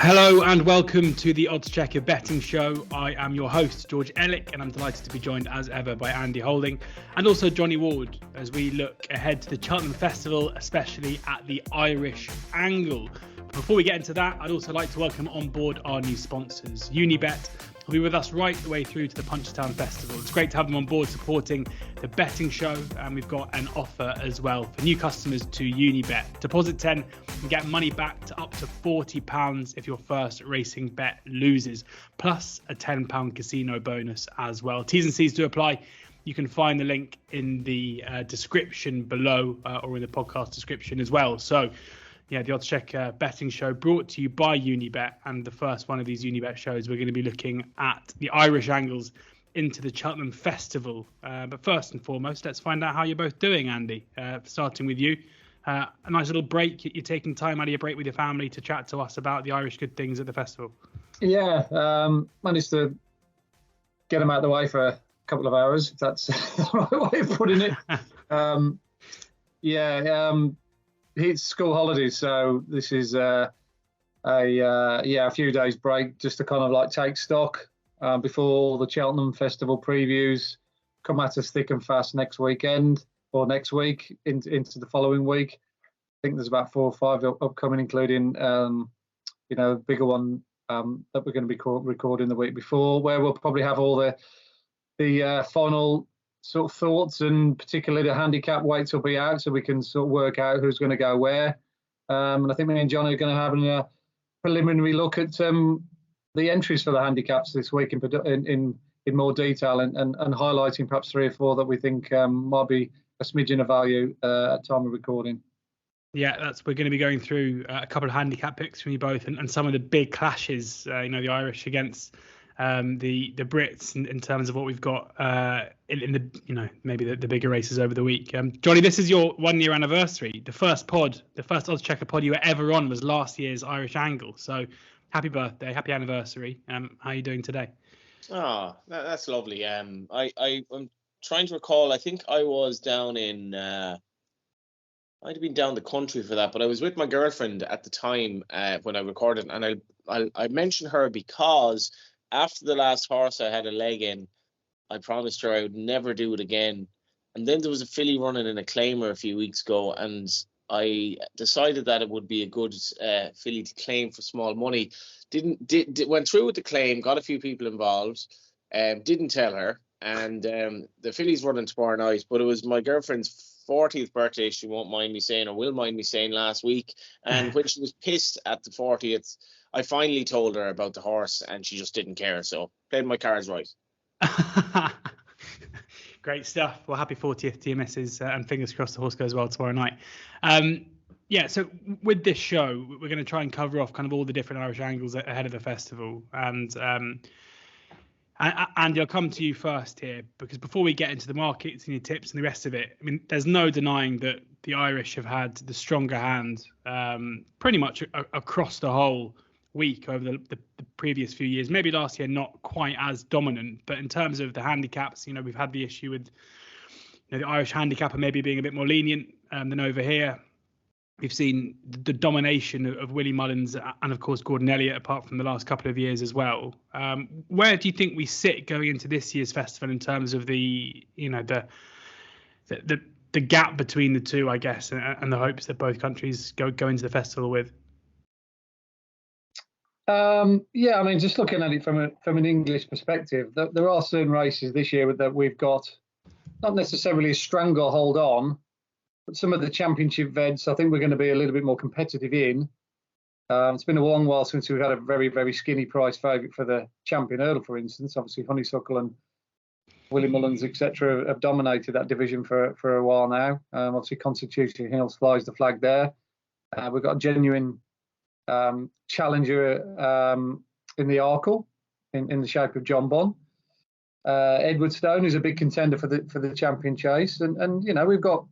Hello and welcome to the Oddschecker betting show. I am your host, George Elek, and I'm delighted to be joined as ever by Andy Holding and also Johnny Ward as we look ahead to the Cheltenham Festival, especially at the Irish angle. Before we get into that, I'd also like to welcome on board our new sponsors. Unibet will be with us right the way through to the Punchestown Festival. It's great to have them on board supporting the betting show, and we've got an offer as well for new customers to Unibet. Deposit 10 and get money back to up to £40 if your first racing bet loses, plus a £10 casino bonus as well. T's and C's do apply. You can find the link in the description below or in the podcast description as well. So, yeah, the Oddschecker betting show brought to you by Unibet, and the first one of these Unibet shows, we're going to be looking at the Irish angles into the Cheltenham Festival. But first and foremost, let's find out how you're both doing, Andy. Starting with you, a nice little break. You're taking time out of your break with your family to chat to us about the Irish good things at the festival. Yeah, managed to get them out of the way for a couple of hours, if that's the right way of putting it. It's school holidays, so this is a few days break just to kind of like take stock before the Cheltenham Festival previews come at us thick and fast next weekend or next week into the following week. I think there's about 4 or 5 upcoming, including bigger one that we're going to be recording the week before, where we'll probably have all the final sort of thoughts, and particularly the handicap weights will be out, so we can sort of work out who's going to go where. And I think me and Johnny are going to have a preliminary look at the entries for the handicaps this week in more detail, and highlighting perhaps 3 or 4 that we think might be a smidgen of value at time of recording. Yeah, we're going to be going through a couple of handicap picks from you both, and some of the big clashes. The Irish against the Brits in terms of what we've got in the maybe the bigger races over the week. Johnny, this is your 1-year anniversary. The first Oddschecker pod you were ever on was last year's Irish Angle. So happy birthday, happy anniversary. How are you doing today? Oh, that's lovely. I'm trying to recall. I think I was down in. I'd have been down the country for that, but I was with my girlfriend at the time when I recorded, and I mentioned her because after the last horse I had a leg in, I promised her I would never do it again. And then there was a filly running in a claimer a few weeks ago, and I decided that it would be a good filly to claim for small money. Went through with the claim, got a few people involved, didn't tell her, and the filly's running tomorrow night. But it was my girlfriend's 40th birthday, she won't mind me saying, or will mind me saying, last week. And when she was pissed at the 40th, I finally told her about the horse, and she just didn't care. So played my cards right. Great stuff. Well, happy 40th to your missus, and fingers crossed the horse goes well tomorrow night. So with this show, we're going to try and cover off kind of all the different Irish angles ahead of the festival. And I'll come to you first here, because before we get into the markets and your tips and the rest of it, I mean, there's no denying that the Irish have had the stronger hand pretty much across the whole week over the previous few years. Maybe last year not quite as dominant, but in terms of the handicaps, we've had the issue with the Irish handicapper maybe being a bit more lenient than over here. We've seen the domination of Willie Mullins and, of course, Gordon Elliott, apart from the last couple of years as well. Where do you think we sit going into this year's festival in terms of the gap between the two, I guess, and the hopes that both countries go into the festival with? Just looking at it from an English perspective, there are certain races this year that we've got not necessarily a stranglehold on. But some of the championship vets, I think we're going to be a little bit more competitive in. It's been a long while since we've had a very, very skinny price favourite for the Champion Hurdle, for instance. Obviously, Honeysuckle and Willie Mullins, etc., have dominated that division for a while now. Obviously, Constitution Hill flies the flag there. We've got a genuine challenger in the Arkle, in the shape of John Bonn. Edwardstone is a big contender for the champion chase, and we've got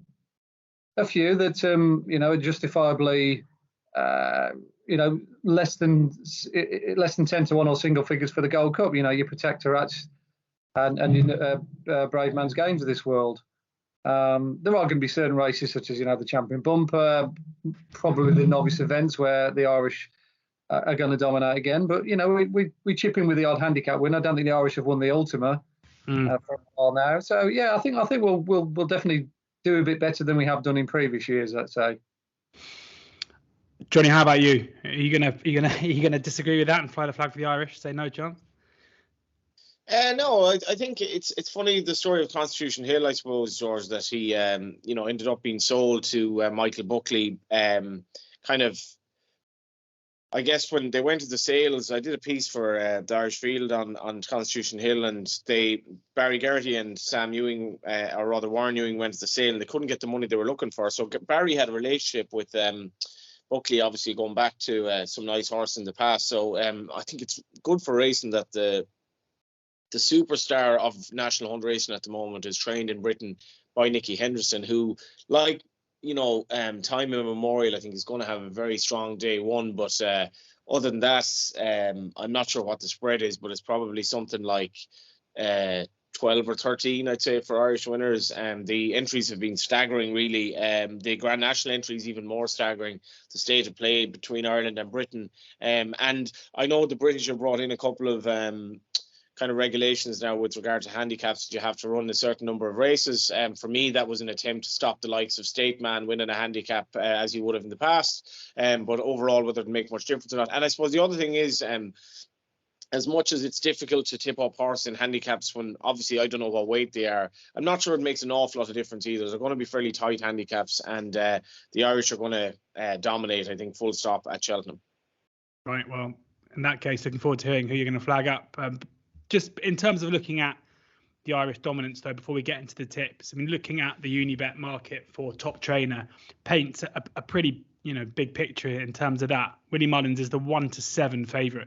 a few that are justifiably less than 10-1 or single figures for the Gold Cup. Your Protectorats and Brave Man's Games of this world. There are going to be certain races such as the Champion Bumper, probably the novice events where the Irish are going to dominate again. But we chip in with the odd handicap win. I don't think the Irish have won the Ultima for a while now. So yeah, I think we'll definitely do a bit better than we have done in previous years, let's say. Johnny, how about you? Are you gonna disagree with that and fly the flag for the Irish? Say no, John? No, I think it's funny, the story of Constitution Hill, I suppose, George, that he ended up being sold to Michael Buckley. Kind of, I guess when they went to the sales, I did a piece for the Irish Field on Constitution Hill, and Barry Geraghty and Sam Ewing, or rather Warren Ewing, went to the sale and they couldn't get the money they were looking for. So Barry had a relationship with Buckley, obviously going back to some nice horse in the past. So I think it's good for racing that the superstar of National Hunt racing at the moment is trained in Britain by Nicky Henderson, who, like, time immemorial, I think is going to have a very strong day one. But other than that, I'm not sure what the spread is, but it's probably something like 12 or 13, I'd say, for Irish winners. The entries have been staggering, really. The Grand National entries even more staggering. The state of play between Ireland and Britain. And I know the British have brought in a couple of kind of regulations now with regard to handicaps, that you have to run a certain number of races. For me, that was an attempt to stop the likes of Stateman winning a handicap as he would have in the past. But overall, whether it make much difference or not. And I suppose the other thing is, as much as it's difficult to tip up horse in handicaps when obviously I don't know what weight they are, I'm not sure it makes an awful lot of difference either. They're going to be fairly tight handicaps, and the Irish are going to dominate, I think, full stop at Cheltenham. Right, well, in that case, looking forward to hearing who you're going to flag up. Just in terms of looking at the Irish dominance, though, before we get into the tips, I mean, looking at the Unibet market for top trainer paints a pretty big picture in terms of that. Willie Mullins is the 1-7 favourite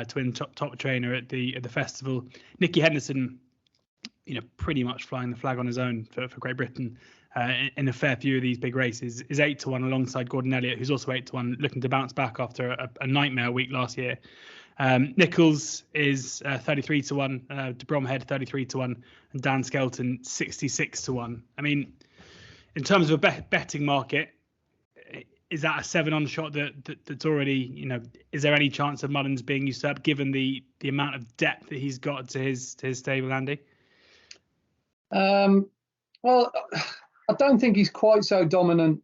to win top trainer at the festival. Nicky Henderson, pretty much flying the flag on his own for Great Britain in a fair few of these big races, is 8-1 alongside Gordon Elliott, who's also 8-1, looking to bounce back after a nightmare week last year. Nichols is 33-1, de Bromhead 33-1, and Dan Skelton 66-1. I mean, in terms of a betting market, is that a 7-on shot that's already, is there any chance of Mullins being usurped given the amount of depth that he's got to his stable, Andy? Well, I don't think he's quite so dominant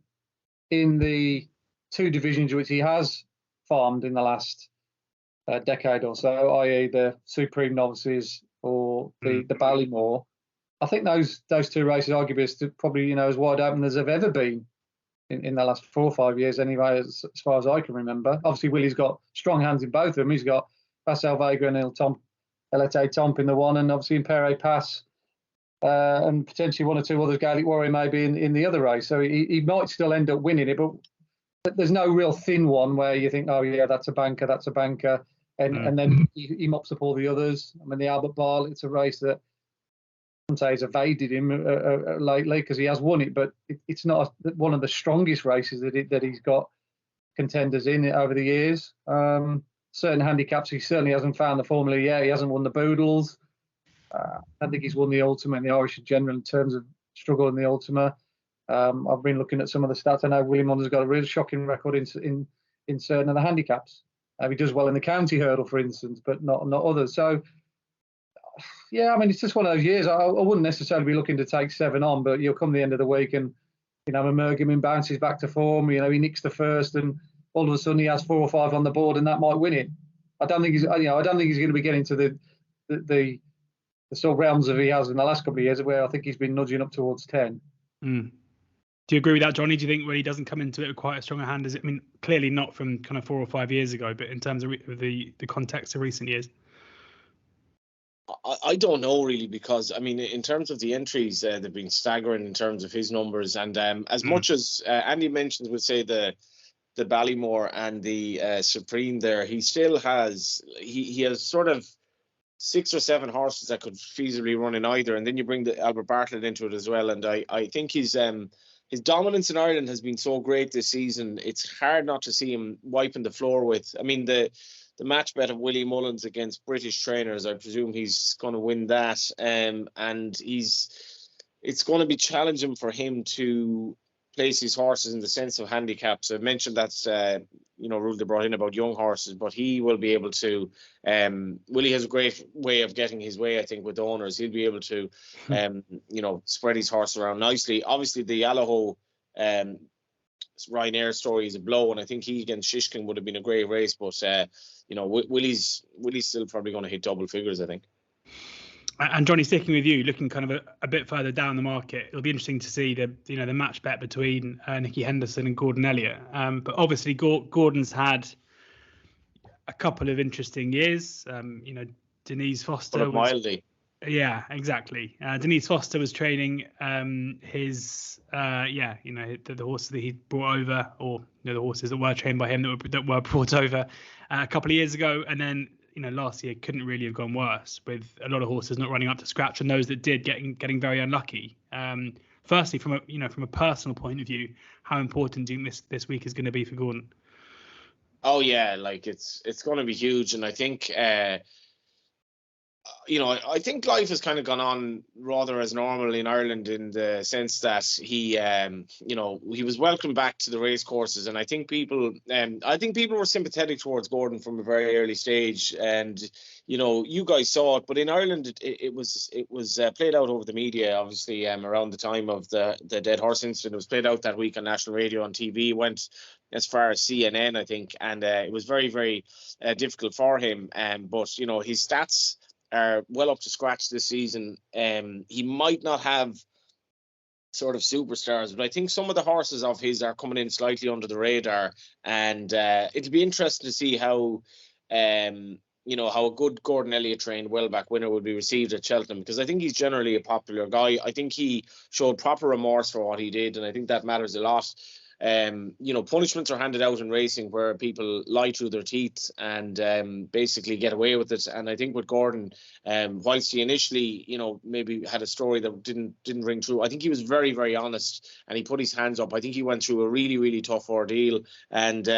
in the two divisions which he has farmed in the last decade or so, i.e. the Supreme Novices or the Ballymore. I think those two races arguably are probably as wide open as they've ever been in the last 4 or 5 years anyway, as far as I can remember. Obviously, Willie's got strong hands in both of them. He's got Pascal Vega and Ante-Post in the one, and obviously Impere Pass and potentially one or two others, Gaelic Warrior maybe in the other race. So he might still end up winning it, but there's no real thin one where you think, oh yeah, that's a banker. And then he mops up all the others. I mean, the Albert Barl, it's a race that some say has evaded him lately because he has won it, but it's not one of the strongest races that he's got contenders in it over the years. Certain handicaps, he certainly hasn't found the formula yet. He hasn't won the Boodles. I think he's won the Ultima and the Irish in general in terms of struggle in the Ultima. I've been looking at some of the stats. I know William Mullins has got a really shocking record in certain of the handicaps. He does well in the county hurdle, for instance, but not others. So, yeah, I mean, it's just one of those years. I wouldn't necessarily be looking to take 7 on, but you'll come the end of the week and, Emergim bounces back to form. He nicks the first, and all of a sudden he has 4 or 5 on the board, and that might win it. I don't think he's going to be getting to the sort of realms that he has in the last couple of years, where I think he's been nudging up towards 10. Do you agree with that, Johnny? Do you think when he doesn't come into it with quite a strong hand? I mean, clearly not from kind of 4 or 5 years ago, but in terms of the context of recent years? I don't know really, because I mean, in terms of the entries, they've been staggering in terms of his numbers, and as much as Andy mentions, would say the Ballymore and the Supreme there, he still has he has sort of 6 or 7 horses that could feasibly run in either, and then you bring the Albert Bartlett into it as well, and I think his dominance in Ireland has been so great this season. It's hard not to see him wiping the floor with. I mean, the match bet of Willie Mullins against British trainers, I presume he's going to win that, and it's going to be challenging for him to place his horses in the sense of handicaps. I've mentioned that's rule they brought in about young horses, but he will be able to. Willie has a great way of getting his way, I think, with owners. He'll be able to, spread his horse around nicely. Obviously, the Yalaho Ryanair story is a blow, and I think he against Shishkin would have been a great race. But Willie's still probably going to hit double figures, I think. And Johnny, sticking with you, looking kind of a bit further down the market, it'll be interesting to see the match bet between Nicky Henderson and Gordon Elliott. But obviously, Gordon's had a couple of interesting years. Denise Foster was mildly. Yeah, exactly. Denise Foster was training his the horses that he brought over, or the horses that were trained by him that were brought over a couple of years ago, and then last year couldn't really have gone worse, with a lot of horses not running up to scratch, and those that did getting very unlucky. Firstly, from a personal point of view, how important do you think this week is going to be for Gordon? Oh yeah, like it's going to be huge, and I think I think life has kind of gone on rather as normal in Ireland, in the sense that he was welcomed back to the race courses, and I think people were sympathetic towards Gordon from a very early stage, and you guys saw it, but in Ireland it was played out over the media, obviously, around the time of the dead horse incident. It was played out that week on national radio, on TV, went as far as CNN, I think, and it was very, very difficult for him. But his stats are well up to scratch this season. He might not have sort of superstars, but I think some of the horses of his are coming in slightly under the radar, and it'll be interesting to see how a good Gordon Elliott trained Wellback winner would be received at Cheltenham, because I think he's generally a popular guy. I think he showed proper remorse for what he did, and I think that matters a lot. Punishments are handed out in racing where people lie through their teeth and basically get away with it. And I think with Gordon, whilst he initially, maybe had a story that didn't ring true, I think he was very, very honest, and he put his hands up. I think he went through a really, really tough ordeal, and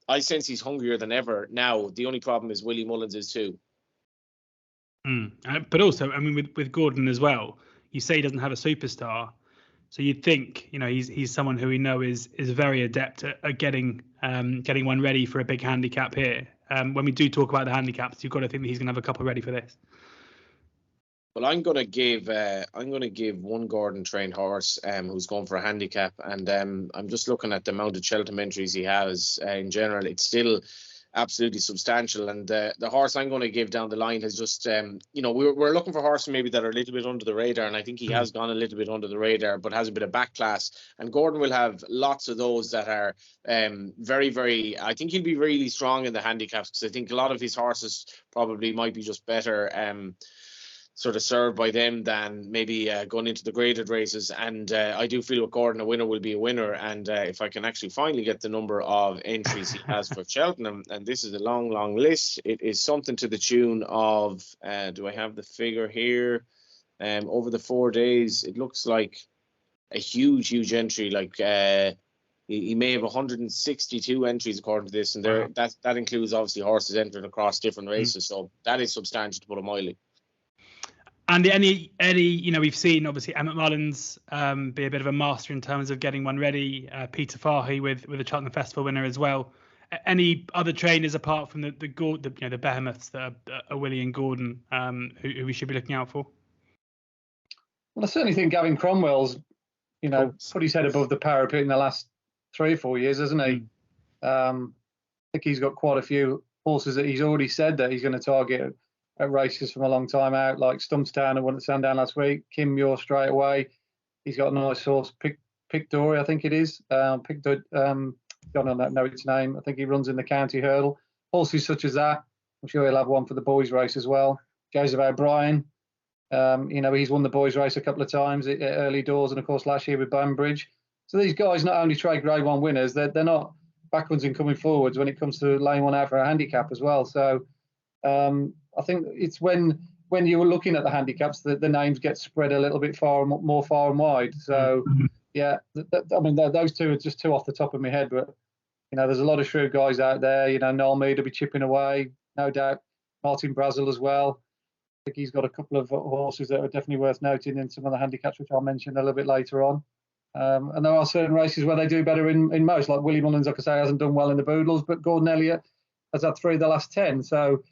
I sense he's hungrier than ever now. The only problem is Willie Mullins is too. But also, I mean, with Gordon as well, you say he doesn't have a superstar. So you'd think, he's someone who we know is very adept at getting one ready for a big handicap here. When we do talk about the handicaps, you've got to think that he's going to have a couple ready for this. Well, I'm going to give one Gordon trained horse who's going for a handicap, and I'm just looking at the amount of Cheltenham entries he has in general. It's still absolutely substantial, and the horse I'm going to give down the line has just we're looking for horses maybe that are a little bit under the radar, and I think he has gone a little bit under the radar, but has a bit of back class, and Gordon will have lots of those that are very, very, I think he'll be really strong in the handicaps, because I think a lot of his horses probably might be just better sort of served by them than maybe going into the graded races. And I do feel with Gordon, a winner will be a winner. And if I can actually finally get the number of entries he has for Cheltenham, and this is a long, long list, it is something to the tune of, do I have the figure here? Over the 4 days, it looks like a huge entry. Like he may have 162 entries according to this, and that includes obviously horses entering across different races. So that is substantial, to put it mildly. And any we've seen obviously Emmett Mullins be a bit of a master in terms of getting one ready. Peter Fahey with the Cheltenham Festival winner as well. Any other trainers apart from the behemoths that are Willie and Gordon who we should be looking out for? Well, I certainly think Gavin Cromwell's put his head above the parapet in the last 3 or 4 years, hasn't he? I think he's got quite a few horses that he's already said that he's going to target at races from a long time out, like Stumpstown and won at Sandown last week. Kim Muir straight away. He's got a nice horse, Pictory, I think it is. Don't know its name. I think he runs in the county hurdle. Horses such as that. I'm sure he'll have one for the boys' race as well. Joseph O'Brien. He's won the boys' race a couple of times at early doors, and of course last year with Banbridge. So these guys not only trade Grade 1 winners, they're not backwards and coming forwards when it comes to laying one out for a handicap as well. So I think it's when you're looking at the handicaps that the names get spread a little bit more far and wide. So yeah, those two are just two off the top of my head, but there's a lot of shrewd guys out there. Noel Mead will be chipping away, no doubt. Martin Brazel as well. I think he's got a couple of horses that are definitely worth noting in some of the handicaps, which I'll mention a little bit later on. And there are certain races where they do better in most, like Willie Mullins, like I say, hasn't done well in the Boodles, but Gordon Elliott has had 3 of the last 10. So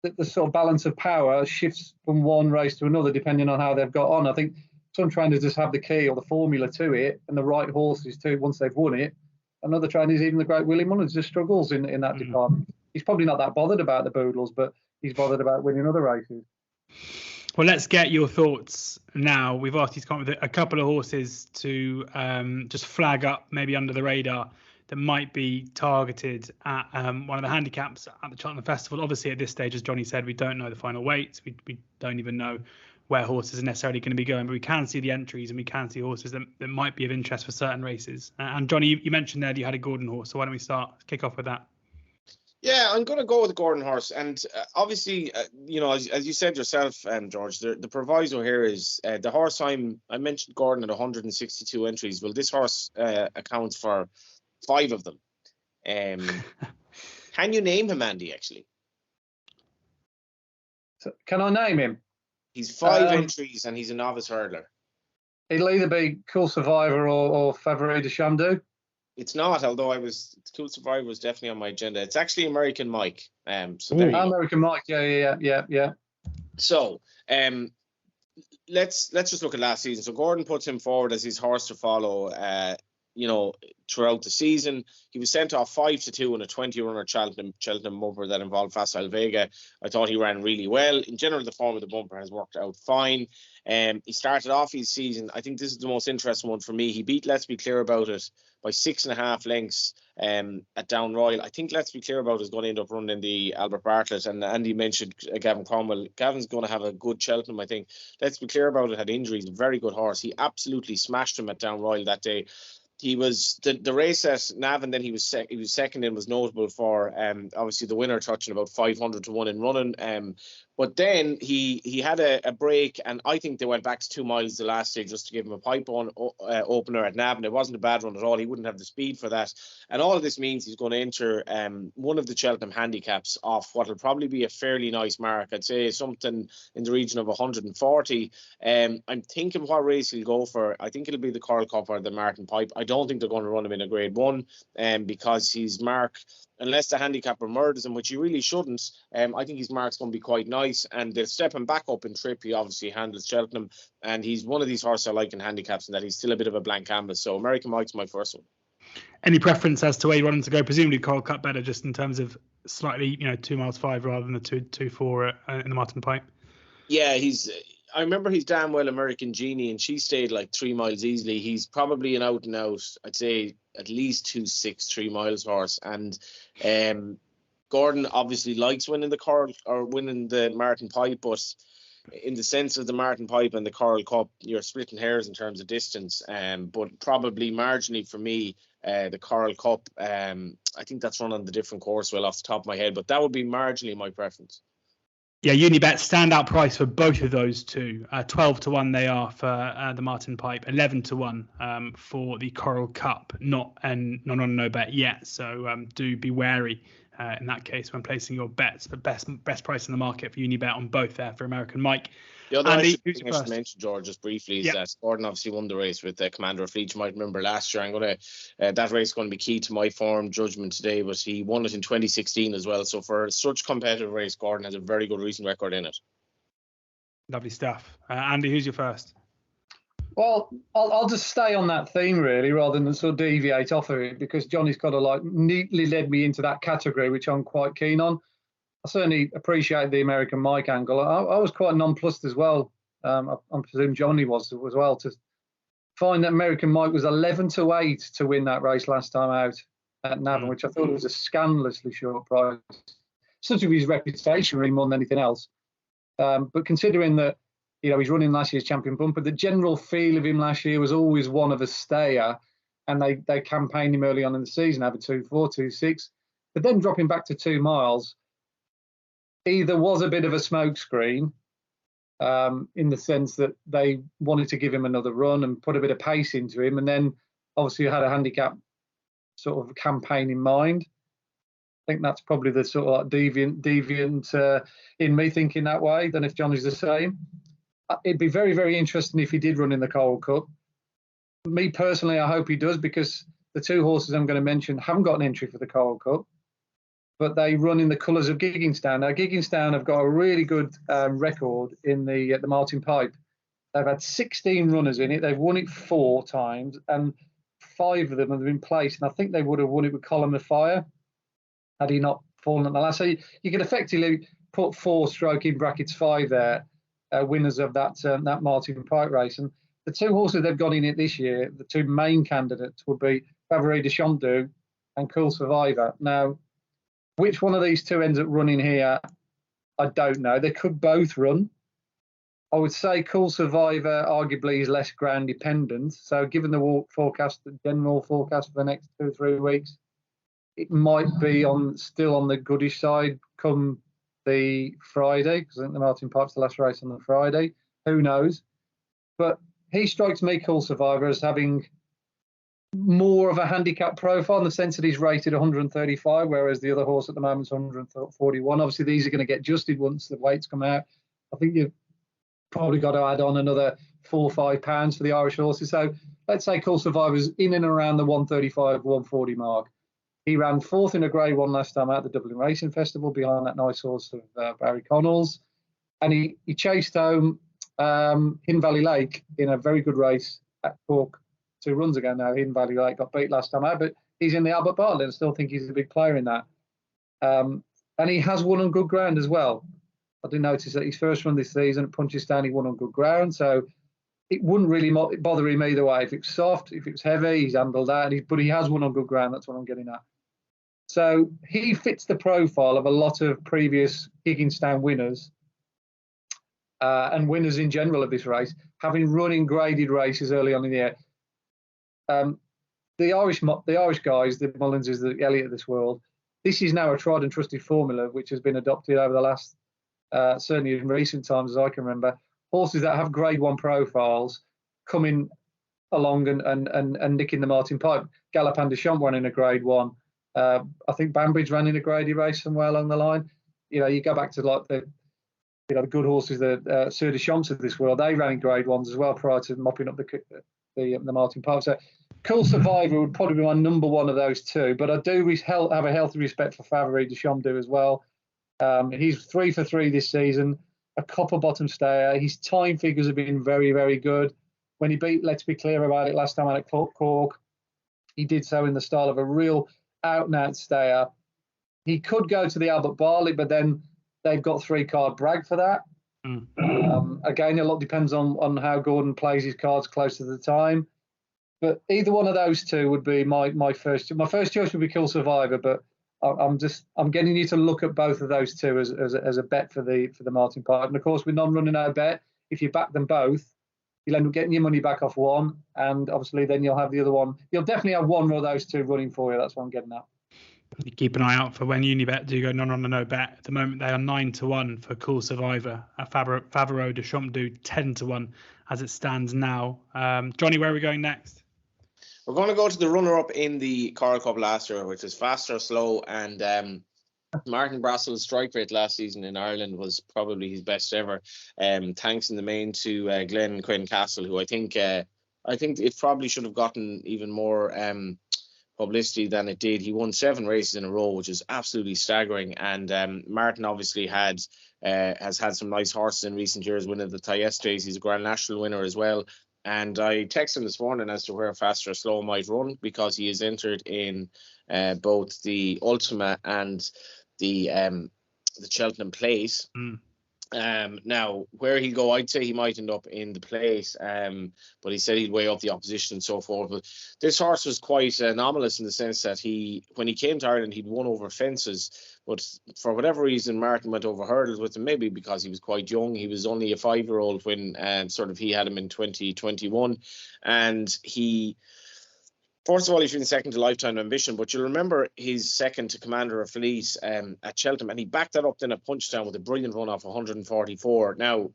the sort of balance of power shifts from one race to another depending on how they've got on. I think some trainers just have the key or the formula to it and the right horses too once they've won it. And other trainers, even the great Willie Mullins, just struggles in that department. He's probably not that bothered about the Boodles, but he's bothered about winning other races. Well, let's get your thoughts now. We've asked you to come up with a couple of horses to just flag up, maybe under the radar, that might be targeted at one of the handicaps at the Cheltenham Festival. Obviously, at this stage, as Johnny said, we don't know the final weights. We don't even know where horses are necessarily going to be going, but we can see the entries and we can see horses that might be of interest for certain races. And Johnny, you mentioned there that you had a Gordon horse, so why don't we kick off with that? Yeah, I'm going to go with the Gordon horse. And obviously, as you said yourself, George, the proviso here is the horse I mentioned Gordon at 162 entries. Well, this horse accounts for 5 of them. Can you name him, Andy, actually? So, can I name him? He's 5 entries and he's a novice hurdler. It'll either be Cool Survivor or Favori de Chamdou. It's not, although Cool Survivor was definitely on my agenda. It's actually American Mike. So American Mike, yeah. So let's just look at last season. So Gordon puts him forward as his horse to follow. Throughout the season, he was sent off 5-2 in a 20-runner Cheltenham bumper that involved Facile Vega. I thought he ran really well. In general, the form of the bumper has worked out fine. He started off his season. I think this is the most interesting one for me. He beat Let's Be Clear About It by 6.5 lengths at Down Royal. I think Let's Be Clear About It is going to end up running the Albert Bartlett. And Andy mentioned Gavin Cromwell. Gavin's going to have a good Cheltenham, I think. Let's Be Clear About It had injuries. Very good horse. He absolutely smashed him at Down Royal that day. He was the race at Navan, then he was second and was notable for obviously the winner touching about 500 to 1 in running. But then he had a break, and I think they went back to 2 miles the last day just to give him a pipe on opener at Navan. It wasn't a bad run at all. He wouldn't have the speed for that. And all of this means he's going to enter one of the Cheltenham handicaps off what will probably be a fairly nice mark. I'd say something in the region of 140. I'm thinking what race he'll go for. I think it'll be the Coral Cup or the Martin Pipe. I don't think they're going to run him in a Grade 1 because his mark, unless the handicapper murders him, which he really shouldn't, I think his mark's going to be quite nice, and they'll step him back up in trip. He obviously handles Cheltenham, and he's one of these horses I like in handicaps, and that he's still a bit of a blank canvas. So American Mike's my first one. Any preference as to where you want him to go? Presumably Coral Cup better, just in terms of slightly, 2 miles 5 rather than the 2.4 in the Martin Pipe. Yeah, I remember he's damn well American Genie, and she stayed like 3 miles easily. He's probably an out and out, I'd say at least 2.6 3 miles horse. And Gordon obviously likes winning the Coral or winning the Martin Pipe, but in the sense of the Martin Pipe and the Coral Cup, you're splitting hairs in terms of distance. But probably marginally for me, the Coral Cup, I think that's run on the different course well off the top of my head, but that would be marginally my preference. Yeah, Unibet standout price for both of those two. 12 to 1 they are for the Martin Pipe, 11 to 1 for the Coral Cup. Not on no bet yet, so do be wary in that case when placing your bets. But best price in the market for Unibet on both there for American Mike. The other Andy, I should mention, George, just briefly, is that Gordon obviously won the race with Commander of Fleet. You might remember last year. That race is going to be key to my form judgment today, but he won it in 2016 as well. So for such competitive race, Gordon has a very good recent record in it. Lovely stuff. Andy, who's your first? Well, I'll just stay on that theme really, rather than sort of deviate off of it, because Johnny's got to neatly led me into that category, which I'm quite keen on. I certainly appreciate the American Mike angle. I was quite nonplussed as well. I presume Johnny was as well, to find that American Mike was 11 to 8 to win that race last time out at Navan, which I thought was a scandalously short price. Such of his reputation, really, more than anything else. But considering that, he's running last year's champion bumper, the general feel of him last year was always one of a stayer, and they campaigned him early on in the season, having 2.4, 2.6, but then dropping back to 2 miles. Either was a bit of a smokescreen in the sense that they wanted to give him another run and put a bit of pace into him, and then obviously had a handicap sort of campaign in mind. I think that's probably the sort of deviant in me thinking that way. Then if Johnny's the same, it'd be very, very interesting if he did run in the Coral Cup. Me personally, I hope he does, because the two horses I'm going to mention haven't got an entry for the Coral Cup, but they run in the colours of Gigginstown. Now, Gigginstown have got a really good record in the Martin Pipe. They've had 16 runners in it. They've won it 4 times, and 5 of them have been placed. And I think they would have won it with Column of Fire had he not fallen at the last. So you can effectively put 4 stroke in brackets 5 there, winners of that Martin Pipe race. And the 2 horses they've got in it this year, the 2 main candidates would be Favori de Champdou and Cool Survivor. Now, which one of these 2 ends up running here, I don't know. They could both run. I would say Cool Survivor arguably is less ground dependent. So given the forecast, the general forecast for the next 2 or 3 weeks, it might be still on the goodish side come the Friday, because I think the Martin Pipe's the last race on the Friday. Who knows? But he strikes me, Cool Survivor, as having more of a handicap profile in the sense that he's rated 135, whereas the other horse at the moment is 141. Obviously, these are going to get adjusted once the weights come out. I think you've probably got to add on another 4 or 5 pounds for the Irish horses. So let's say Cool Survivor's in and around the 135, 140 mark. He ran 4th in a Grade 1 last time at the Dublin Racing Festival behind that nice horse of Barry Connell's. And he chased home Hidden Valley Lake in a very good race at Cork 2 runs ago now. Hidden Valley Lake got beat last time out, but he's in the Albert Bartlett and still think he's a big player in that. And he has won on good ground as well. I did notice that his first run this season at Punchestown, he won on good ground. So it wouldn't really bother him either way. If it's soft, if it's heavy, he's handled that. But he has won on good ground. That's what I'm getting at. So he fits the profile of a lot of previous Gigginstown winners and winners in general of this race, having run in graded races early on in the year. The Irish guys, the Mullinses, the Elliott of this world, this is now a tried and trusted formula which has been adopted over the last, certainly in recent times as I can remember. Horses that have Grade 1 profiles coming along and nicking the Martin Pipe. Galopin de Champ won in a Grade 1. I think Banbridge ran in a graded race somewhere along the line. You go back to like the good horses, the Sir de Champs of this world. They ran in Grade 1s as well prior to mopping up the Martin Pipe. So Cool Survivor would probably be my number 1 of those 2. But I do have a healthy respect for Favori de Champdou as well. He's 3 for 3 this season, a copper bottom stayer. His time figures have been very, very good. When he beat Let's Be Clear About It last time out at Cork, he did so in the style of a real out-and-out stayer. He could go to the Albert Bartlett, but then they've got 3-card Bragg for that. Again, a lot depends on how Gordon plays his cards close to the time. But either one of those 2 would be my first. My first choice would be Cool Survivor, but I'm getting you to look at both of those 2 as a bet for the Martin Pipe. And of course, with non-running out bet, if you back them both, you'll end up getting your money back off one, and obviously then you'll have the other one. You'll definitely have one more of those 2 running for you. That's what I'm getting at. You keep an eye out for when Unibet do go non-run and no bet. At the moment, they are 9-1 for Cool Survivor. Favreau de Champdou 10-1 as it stands now. Johnny, where are we going next? We're going to go to the runner-up in the Coral Cup last year, which is Faster Slow, and Martin Brassel's strike rate last season in Ireland was probably his best ever. Thanks in the main to Glenn Quinn Castle, who I think it probably should have gotten even more publicity than it did. He won 7 races in a row, which is absolutely staggering. And Martin obviously has had some nice horses in recent years, winning the Thyestes. He's a Grand National winner as well. And I texted him this morning as to where Faster or Slow might run, because he is entered in both the Ultima and the Cheltenham Place. Now, where he'll go, I'd say he might end up in the Place, but he said he'd weigh up the opposition and so forth. But this horse was quite anomalous in the sense that when he came to Ireland, he'd won over fences, but for whatever reason, Martin went over hurdles with him, maybe because he was quite young. He was only a 5-year-old when he had him in 2021, and first of all, he's been second to Lifetime Ambition, but you'll remember his second to Commander of Fleece at Cheltenham, and he backed that up then at Punchestown with a brilliant run off 144. Now,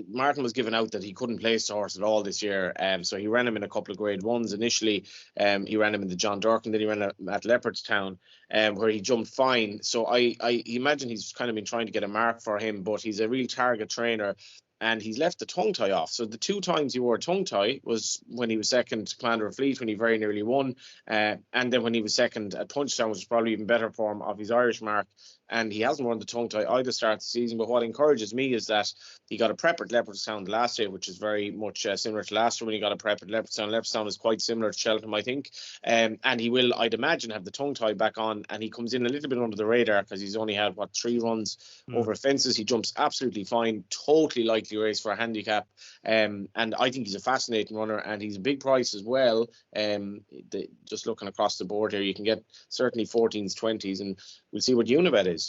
Martin was given out that he couldn't place the horse at all this year, so he ran him in a couple of Grade 1s. Initially, he ran him in the John Durkin, then he ran at Leopardstown, where he jumped fine. So I imagine he's kind of been trying to get a mark for him, but he's a real target trainer. and he's left the tongue tie off. So the 2 times he wore a tongue tie was when he was second Commander of Fleet, when he very nearly won, and then when he was second at Punchestown, which was probably even better for him, of his Irish mark. And he hasn't worn the tongue tie either start of the season. But what encourages me is that he got a prep at Leopardstown last year, which is very much similar to last year when he got a prep at Leopardstown. Leopardstown is quite similar to Cheltenham, I think. And he will, I'd imagine, have the tongue tie back on. And he comes in a little bit under the radar because he's only had, 3 runs over fences. He jumps absolutely fine. Totally likely race for a handicap. And I think he's a fascinating runner. And he's a big price as well. Just looking across the board here, you can get certainly 14s, 20s. And we'll see what Unibet is.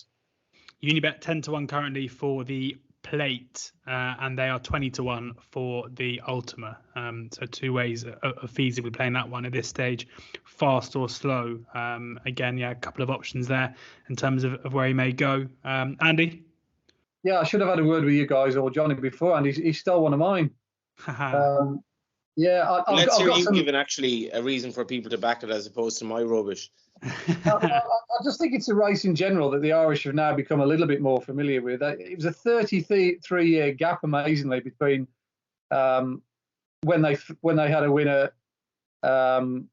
Unibet 10-1 currently for the plate, and they are 20-1 for the Ultima. So 2 ways of feasibly playing that one at this stage, fast or slow. Again, a couple of options there in terms of where he may go. Andy? Yeah, I should have had a word with you guys or Johnny before, and he stole one of mine. Let's hear you giving actually a reason for people to back it as opposed to my rubbish. I just think it's a race in general that the Irish have now become a little bit more familiar with. It was a 33-year gap, amazingly, between when they had a winner 7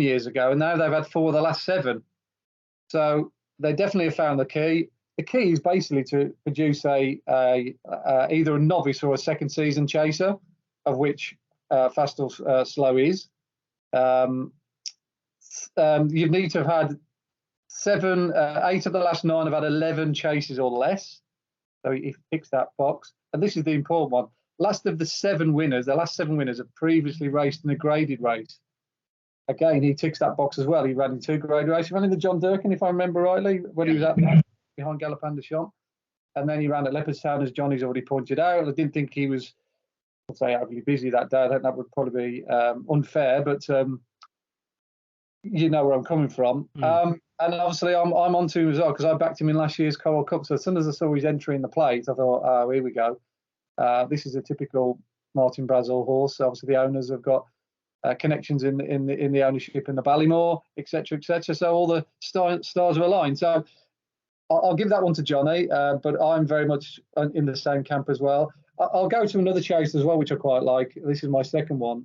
years ago, and now they've had 4 of the last 7. So they definitely have found the key. The key is basically to produce either a novice or a second season chaser, of which Fast or Slow is. You need to have had 8 of the last 9 have had 11 chases or less. So he ticks that box. And this is the important one. The last 7 winners have previously raced in a graded race. Again, he ticks that box as well. He ran in 2 graded races. He ran in the John Durkin, if I remember rightly, when he was at behind Galopin de Champs. And then he ran at Leopardstown, as Johnny's already pointed out. I didn't think he was, I'll say, overly busy that day. I think that would probably be unfair, but you know where I'm coming from. And obviously I'm on to him as well because I backed him in last year's Coral Cup. So as soon as I saw he's entering the plate, I thought, oh, here we go. This is a typical Martin Brazel horse. Obviously the owners have got connections in the ownership in the Ballymore, etc., etc. So all the stars are aligned. So I'll give that one to Johnny, but I'm very much in the same camp as well. I'll go to another chase as well, which I quite like. This is my second one.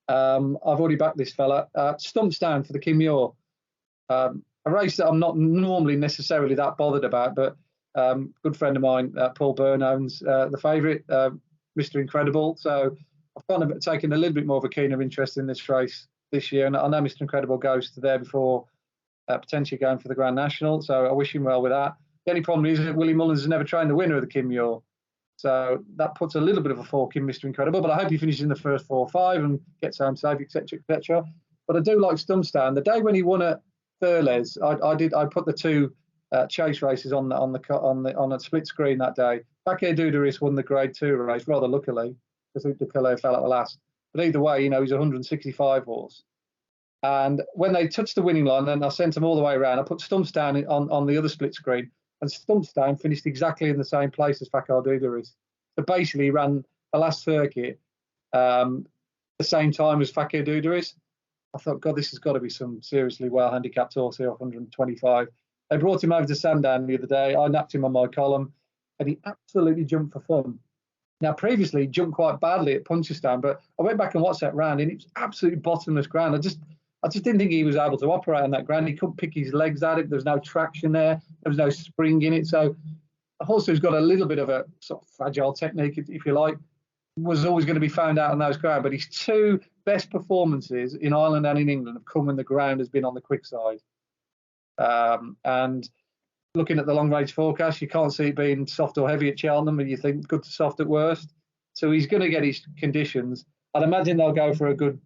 I've already backed this fella. Stumpstown for the Kim Muir. A race that I'm not normally necessarily that bothered about, but good friend of mine, Paul Byrne, owns the favourite, Mr. Incredible. So I've kind of taken a little bit more of a keener interest in this race this year. And I know Mr. Incredible goes to there before potentially going for the Grand National. So I wish him well with that. The only problem is that Willie Mullins has never trained the winner of the Kim Muir. So that puts a little bit of a fork in Mr. Incredible, but I hope he finishes in the first 4 or 5 and gets home safe, etc., etc. But I do like Stumpstown. The day when he won at Thurles, I put the 2 chase races on a split screen that day. Fakir Dudaris won the Grade 2 race rather luckily because the Calais fell at the last. But either way, he's 165 horse. And when they touched the winning line, and I sent them all the way around, I put Stumpstown on the other split screen. And Stumpstown finished exactly in the same place as Fakir Dudaris. So basically, he ran the last circuit the same time as Fakir Dudaris. I thought, God, this has got to be some seriously well handicapped horse here, 125. They brought him over to Sandown the other day. I napped him on my column, and he absolutely jumped for fun. Now, previously, he jumped quite badly at Punchestown, but I went back and watched that round, and it was absolutely bottomless ground. I just didn't think he was able to operate on that ground. He couldn't pick his legs at it. There was no traction there. There was no spring in it. So a horse who's got a little bit of a sort of fragile technique, if you like, was always going to be found out on those ground. But his 2 best performances in Ireland and in England have come when the ground has been on the quick side. And looking at the long range forecast, you can't see it being soft or heavy at Cheltenham, and you think good to soft at worst. So he's going to get his conditions. I'd imagine they'll go for a good,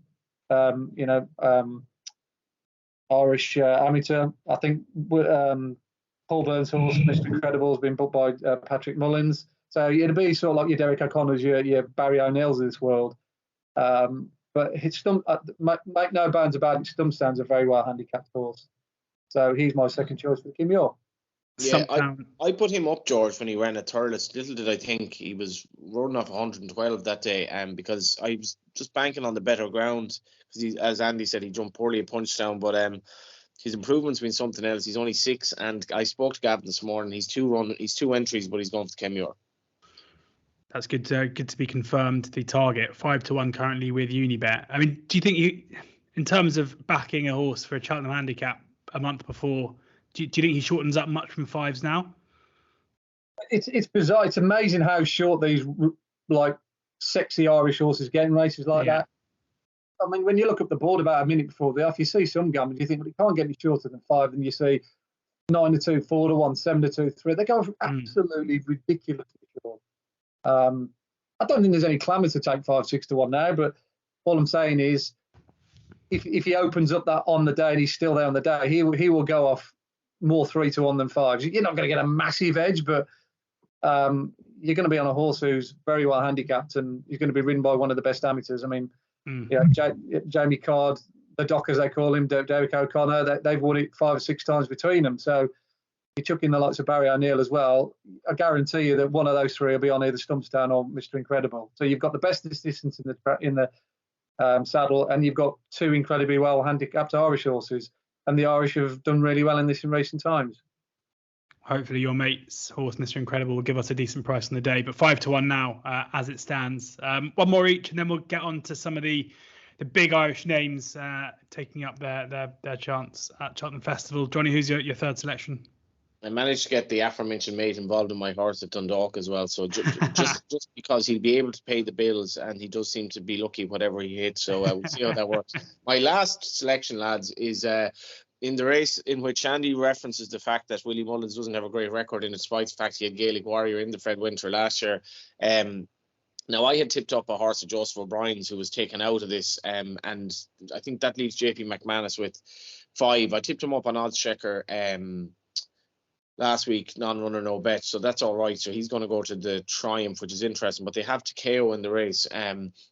Irish amateur. I think Paul Byrne's horse, Mr. Incredible, has been booked by Patrick Mullins. So it'd be sort of like your Derek O'Connor's, your Barry O'Neill's of this world. But make no bones about it, Stumpstown's a very well handicapped horse. So he's my second choice for the Kim Muir. Yeah, I put him up, George, when he ran at Thurles. Little did I think he was running off 112 that day, because I was just banking on the better ground. Because as Andy said, he jumped poorly at Punchestown, but his improvement's been something else. He's only 6, and I spoke to Gavin this morning. He's 2 entries, but he's going for the Kim Muir. That's good to be confirmed. The target 5-1 currently with Unibet. I mean, do you think in terms of backing a horse for a Cheltenham Handicap a month before, do you think he shortens up much from fives now? It's bizarre. It's amazing how short these like sexy Irish horses get in races like that. I mean, when you look up the board about a minute before the off, you see some gamblers, you think, well, it can't get any shorter than 5, and you see 9-2, 4-1, 7-2, 3. They go absolutely ridiculously short. I don't think there's any clamour to take 5, 6-1 now, but all I'm saying is if he opens up that on the day and he's still there on the day, he will go off more 3-1 than 5. You're not going to get a massive edge, but you're going to be on a horse who's very well handicapped, and he's going to be ridden by one of the best amateurs. I mean, Jamie Card, the Doc as they call him, Derek O'Connor, they've won it 5 or 6 times between them. So you chuck in the likes of Barry O'Neill as well, I guarantee you that one of those 3 will be on either Stumpstown or Mr. Incredible. So you've got the best distance in the saddle, and you've got 2 incredibly well handicapped Irish horses, and the Irish have done really well in this in recent times. Hopefully your mate's horse, Mr. Incredible, will give us a decent price on the day, but 5-1 now as it stands. One more each, and then we'll get on to some of the big Irish names taking up their chance at Cheltenham Festival. Johnny, who's your third selection? I managed to get the aforementioned mate involved in my horse at Dundalk as well. So just because he'll be able to pay the bills, and he does seem to be lucky whatever he hits. So we'll see how that works. My last selection, lads, is in the race in which Andy references the fact that Willie Mullins doesn't have a great record, in despite the fact he had Gaelic Warrior in the Fred Winter last year. Now, I had tipped up a horse of Joseph O'Brien's who was taken out of this, and I think that leaves JP McManus with 5. I tipped him up on oddschecker last week, non-runner, no bet, so that's all right. So he's going to go to the Triumph, which is interesting, but they have Takeo in the race.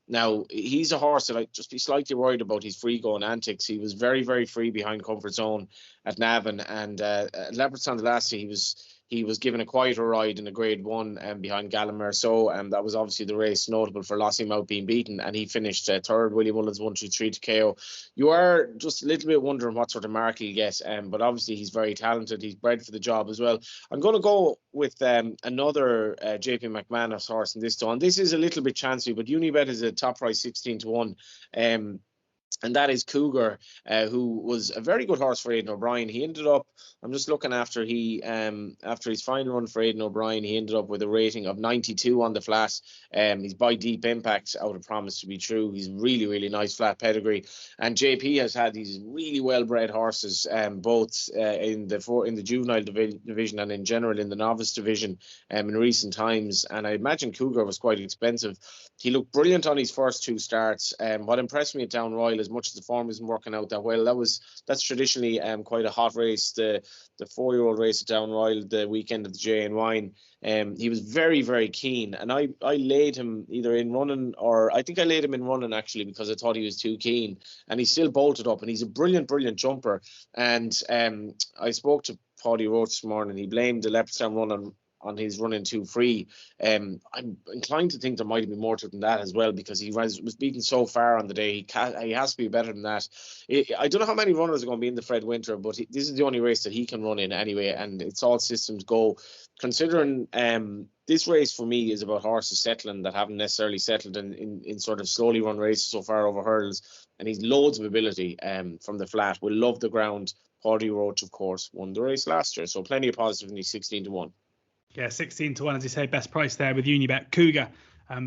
Now, he's a horse that I'd just be slightly worried about his free-going antics. He was very, very free behind Comfort Zone at Navan, and at Leopardstown last year, he was given a quieter ride in a Grade 1 behind Gallimere. So that was obviously the race notable for Lossiemouth being beaten, and he finished third. William Mullins 1-2-3 to KO. You are just a little bit wondering what sort of mark he'll get, but obviously he's very talented. He's bred for the job as well. I'm going to go with another JP McManus horse in this one. This is a little bit chancy, but Unibet is a top price 16-1. And that is Cougar, who was a very good horse for Aidan O'Brien. He ended up, I'm just looking after his final run for Aidan O'Brien, he ended up with a rating of 92 on the flat. He's by Deep Impact, out of Promise to be True. He's really, really nice flat pedigree. And JP has had these really well-bred horses, both in the juvenile division and in general in the novice division in recent times. And I imagine Cougar was quite expensive. He looked brilliant on his first 2 starts. What impressed me at Down Royal, as much as the form isn't working out that well, that's traditionally quite a hot race, the 4-year-old race at Down Royal, the weekend of the J and Wine. He was very, very keen, and I laid him either in running, or I think I laid him in running actually, because I thought he was too keen, and he still bolted up, and he's a brilliant jumper. And I spoke to Paddy Roach this morning. He blamed the Leopardstown run on his running too free. I'm inclined to think there might have been more to it than that as well, because he was beaten so far on the day. He has to be better than that. I don't know how many runners are going to be in the Fred Winter, but this is the only race that he can run in anyway, and it's all systems go. Considering this race for me is about horses settling that haven't necessarily settled in sort of slowly run races so far over hurdles, and he's loads of ability from the flat. Will love the ground. Paddy Roach, of course, won the race last year, so plenty of positive, and he's 16-1. Yeah, 16-1, as you say, best price there with Unibet. Cougar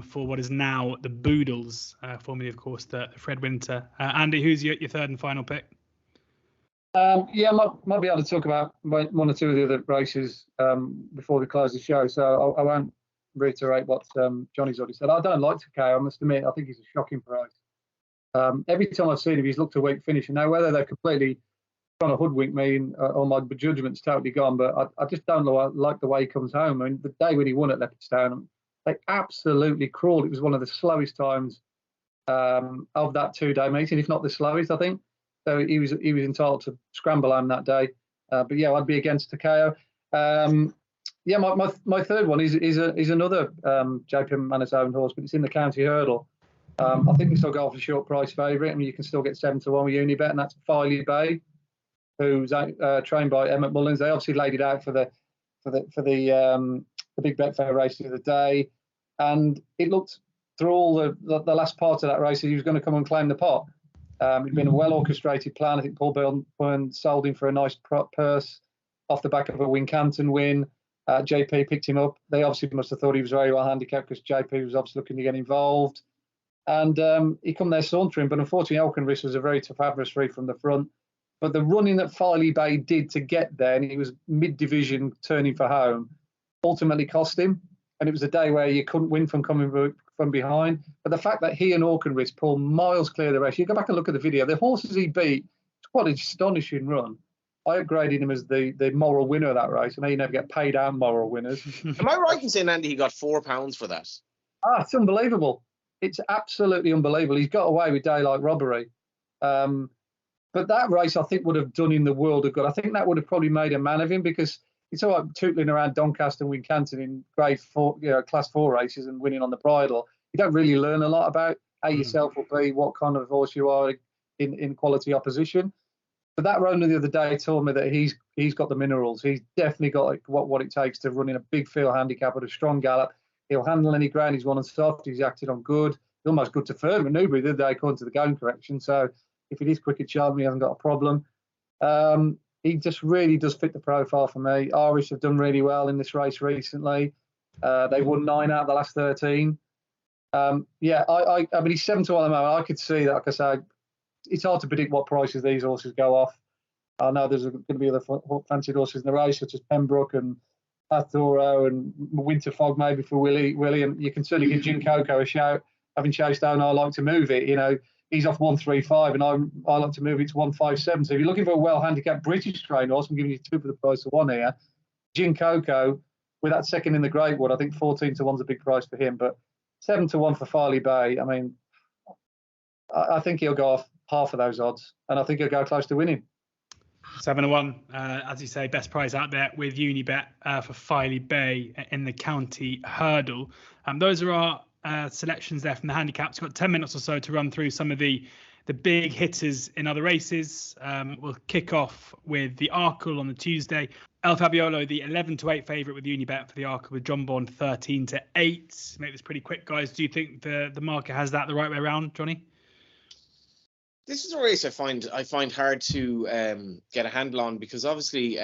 for what is now the Boodles, formerly, of course, the Fred Winter. Andy, who's your third and final pick? Yeah, might be able to talk about one or two of the other races before we close the show, so I won't reiterate what Johnny's already said. I don't like Takeo, I must admit. I think he's a shocking price. Every time I've seen him, he's looked a weak finisher. Now, whether they're completely trying to hoodwink me or my judgment's totally gone, but I just don't like the way he comes home. I mean, the day when he won at Leopardstown, they absolutely crawled. It was one of the slowest times of that 2-day meeting, if not the slowest, I think. So he was entitled to scramble home that day. But yeah, I'd be against Takeo. Yeah, my third one is another JP McManus owned horse, but it's in the county hurdle. I think we still go for a short price favourite. I mean, you can still get 7-1 with Unibet, and that's Filey Bay, who's trained by Emmett Mullins. They obviously laid it out for the big Betfair race of the day. And it looked through all the last part of that race that he was going to come and claim the pot. It'd been a well-orchestrated plan. I think Paul Byrne sold him for a nice purse off the back of a Wincanton win. JP picked him up. They obviously must have thought he was very well handicapped because JP was obviously looking to get involved. And he come there sauntering, but unfortunately Elkenris was a very tough adversary from the front. But the running that Filey Bay did to get there, and he was mid-division turning for home, ultimately cost him. And it was a day where you couldn't win from coming from behind. But the fact that he and Auchenris pulled miles clear of the race, you go back and look at the video, the horses he beat, it's quite an astonishing run. I upgraded him as the moral winner of that race. I know you never get paid out moral winners. Am I right in saying, Andy, he got £4 for that? It's unbelievable. It's absolutely unbelievable. He's got away with daylight robbery. But that race, I think, would have done him the world of good. I think that would have probably made a man of him, because it's all right tootling around Doncaster and Wincanton in grade 4, class 4 races and winning on the bridle. You don't really learn a lot about how yourself will be, what kind of horse you are in quality opposition. But that runner the other day told me that he's got the minerals. He's definitely got what it takes to run in a big field handicap with a strong gallop. He'll handle any ground. He's won on soft. He's acted on good. He's almost good to firm at Newbury the other day, according to the going correction. So if it is quick at Cheltenham, he hasn't got a problem. He just really does fit the profile for me. Irish have done really well in this race recently. They won 9 out of the last 13. I mean, he's 7 to 1 at the moment. I could see that. Like I say, it's hard to predict what prices these horses go off. I know there's going to be other fancied horses in the race, such as Pembroke and Arturo and Winter Fog maybe for Willie. And you can certainly give Jim Coco a shout. Having chased down, I like to move it. He's off 135, and I like to move it to 157. So if you're looking for a well-handicapped British trained horse, I'm giving you 2 for the price of 1 here. Jim Coco, with that second in the Great Wood, I think 14 to 1's a big price for him. But 7 to 1 for Filey Bay. I mean, I think he'll go off half of those odds, and I think he'll go close to winning. 7 to 1, as you say, best price out there with Unibet for Filey Bay in the county hurdle. Those are our selections there from the handicaps. We've got 10 minutes or so to run through some of the big hitters in other races. We'll kick off with the Arkle on the Tuesday. El Fabiolo, the 11 to 8 favourite with Unibet for the Arkle, with John Bond 13 to 8. Make this pretty quick, guys. Do you think the market has that the right way around, Johnny? This is a race I find hard to get a handle on, because obviously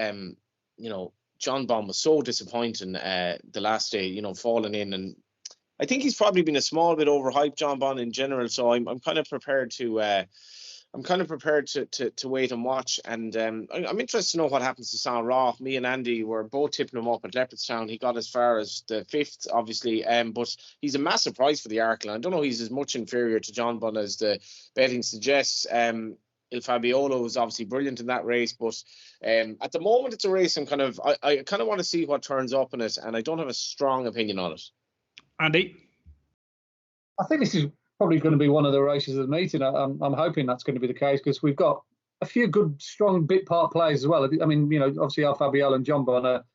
John Bond was so disappointing the last day, falling in, and I think he's probably been a small bit overhyped, John Bond in general. So I'm kind of prepared to wait and watch. And I'm interested to know what happens to San Roth. Me and Andy were both tipping him up at Leopardstown. He got as far as the 5th, obviously. But he's a massive price for the Arkle. I don't know, he's as much inferior to John Bond as the betting suggests. Il Fabiolo was obviously brilliant in that race, but at the moment it's a race I kind of want to see what turns up in it, and I don't have a strong opinion on it. Andy? I think this is probably going to be one of the races of the meeting. I'm hoping that's going to be the case, because we've got a few good, strong bit part players as well. I mean, obviously El Fabiolo and John Bonner,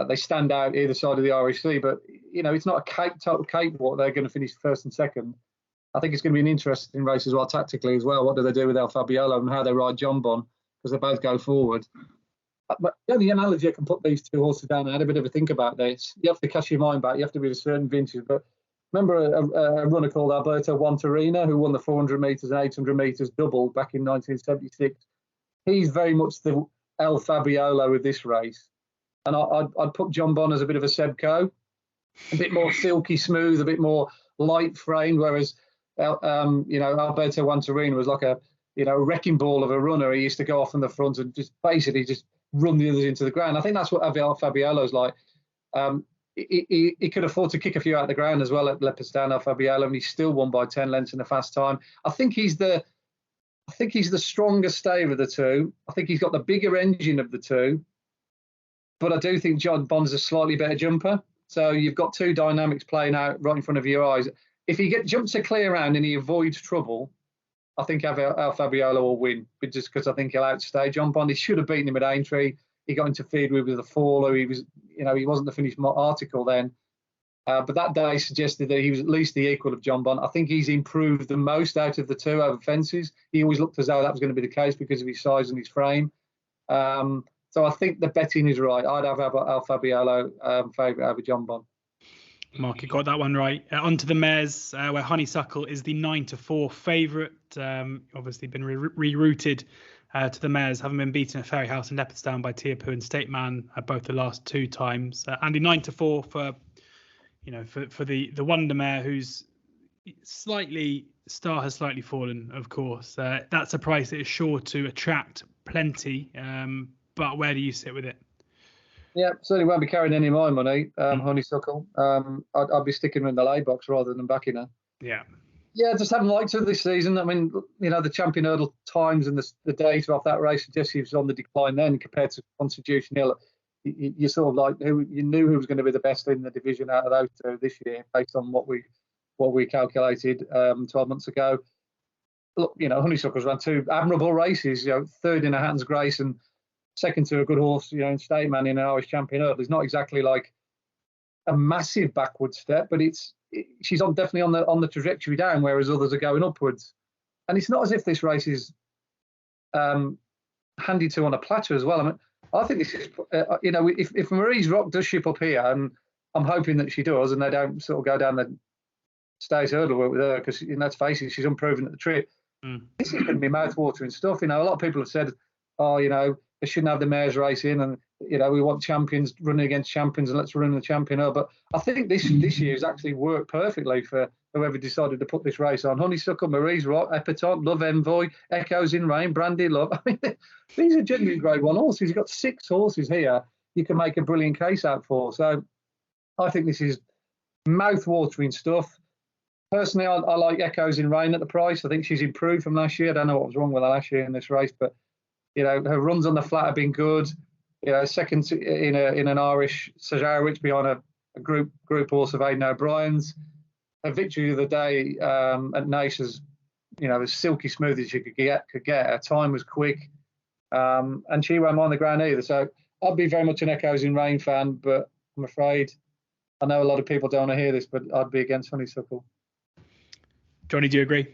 they stand out either side of the REC, but, it's not a total cakewalk. They're going to finish first and second. I think it's going to be an interesting race as well, tactically as well. What do they do with El Fabiolo and how they ride John Bon, because they both go forward. But the only analogy I can put these two horses down, I had a bit of a think about this. You have to cast your mind back. You have to be a certain vintage. But remember a runner called Alberto Wantarina, who won the 400 metres and 800 metres double back in 1976. He's very much the El Fabiolo with this race. And I'd put John Bon as a bit of a Sebco, a bit more silky smooth, a bit more light framed, whereas Alberto Wantarina was like a wrecking ball of a runner. He used to go off in the front and just run the others into the ground. I think that's what El Fabiolo's like. He could afford to kick a few out of the ground as well at Leopardstown, El Fabiolo, and he still won by 10 lengths in a fast time. I think he's the stronger stayer of the two. I think he's got the bigger engine of the two. But I do think John Bond's a slightly better jumper. So you've got two dynamics playing out right in front of your eyes. If he jumps a clear round and he avoids trouble, I think El Fabiolo will win, but just because I think he'll outstay John Bond. He should have beaten him at Aintree. He got interfered with a faller. He was, he wasn't the finished article then. But that day suggested that he was at least the equal of John Bond. I think he's improved the most out of the two over fences. He always looked as though that was going to be the case because of his size and his frame. So I think the betting is right. I'd have El Fabiolo favourite over John Bond. Mark, you got that one right. On to the mares, where Honeysuckle is the 9-4 favourite. Obviously been rerouted to the mares, having been beaten at Ferryhouse and Leopardstown by Tiapu and State Man both the last 2 times. Andy, 9-4 for the Wonder Mare, whose star has slightly fallen, of course. That's a price that is sure to attract plenty. But where do you sit with it? Yeah, certainly won't be carrying any of my money, Honeysuckle. I'd be sticking her in the lay box rather than backing her. Yeah. Yeah, just haven't liked her this season. I mean, the Champion Hurdle times and the data off that race suggests she was on the decline then compared to Constitution Hill. You sort of like you knew who was going to be the best in the division out of those two this year based on what we calculated 12 months ago. Look, Honeysuckle's run 2 admirable races. Third in a Hatton's Grace and second to a good horse, in State Man in an Irish Champion Hurdle. It's not exactly like a massive backward step, but she's definitely on the trajectory down, whereas others are going upwards. And it's not as if this race is handed to on a platter as well. I mean, I think this is, if Marie's Rock does ship up here, and I'm hoping that she does, and they don't sort of go down the Stays Hurdle with her, because let's face it, she's unproven at the trip. This is going to be mouth-watering stuff. A lot of people have said, they shouldn't have the mares racing, and we want champions running against champions, and let's run the Champion Hurdle. But I think this year has actually worked perfectly for whoever decided to put this race on. Honeysuckle, Marie's Rock, Epitome, Love Envoy, Echoes in Rain, Brandy Love. I mean, these are genuine Grade 1 horses. You've got 6 horses here you can make a brilliant case out for. So I think this is mouth-watering stuff. Personally, I like Echoes in Rain at the price. I think she's improved from last year. I don't know what was wrong with her last year in this race, but her runs on the flat have been good. Second in an Irish Sajarowicz behind a group horse of Aidan O'Brien's. Her victory of the day at Naas was, as silky smooth as you could get. Her time was quick, and she won't mind the ground either. So I'd be very much an Echoes in Rain fan, but I'm afraid I know a lot of people don't want to hear this, but I'd be against Honeysuckle. Johnny, do you agree?